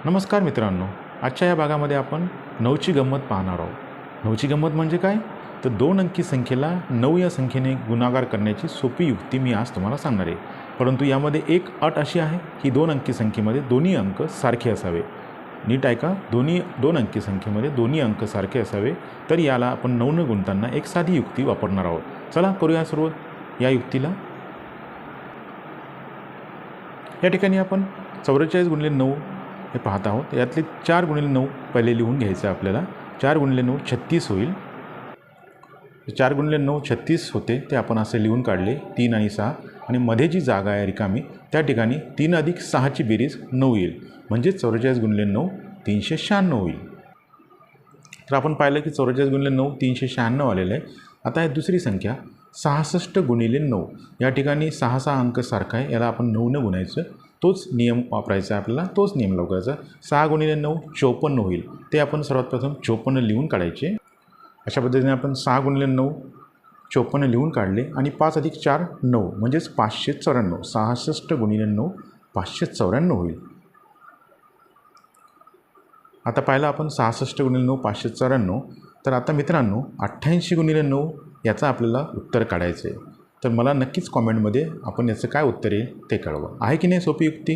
नमस्कार मित्रांनो, आजच्या या भागामध्ये आपण 9ची गंमत पाहणार आहोत। 9ची गंमत म्हणजे काय? तर 2 अंकी संख्येला 9 या संख्येने गुणाकार करण्याची सोपी युक्ती मी आज तुम्हाला सांगणार आहे। परंतु यामध्ये एक अट अशी आहे की 2 अंकी संख्येमध्ये दोन्ही अंक सारखे असावे। नीट ऐका, 2 अंकी संख्येमध्ये दोन्ही अंक सारखे असावे, तर याला आपण 9 गुणताना एक साधी युक्ती वापरणार आहोत। चला करूया सुरुवात या युक्तीला। या ठिकाणी आपण 44 गुणिले 9 हे पाहत आहोत। यातले 4 गुणिले 9 पहिले लिहून घ्यायचं आहे आपल्याला। 4 गुणिले 9 36 होईल। 4 गुणिले 9 36 होते, ते आपण असे लिहून काढले 3 आणि 6, आणि मध्ये जी जागा आहे रिकामी त्या ठिकाणी 3 अधिक 6ची बेरीज 9 येईल, म्हणजे 44 गुणिले 9 396 होईल। तर आपण पाहिलं की 44 गुणिले 9 396 आलेलं आहे। आता आहे दुसरी संख्या 66 गुणिले 9। या ठिकाणी 6 अंक सारखा आहे, याला आपण 9ने गुणायचं। तोच नियम वापरायचा आहे आपल्याला, तोच नियम लागू करायचा। 6 गुणिले 9 54 होईल, ते आपण सर्वात प्रथम 54 लिहून काढायचे। अशा पद्धतीने आपण 6 गुणिले 9 54 लिहून काढले, आणि 5 अधिक 4 9, म्हणजेच 594। 66 गुणिले 9 594 होईल। आता पाहिलं आपण 66 गुणिले 9 594। तर आता मित्रांनो 88 गुणिले 9 याचं आपल्याला उत्तर काढायचं आहे। तर मला नक्कीच कॉमेंटमध्ये आपण याचं काय उत्तर आहे ते कळवा। आहे की नाही सोपी युक्ती?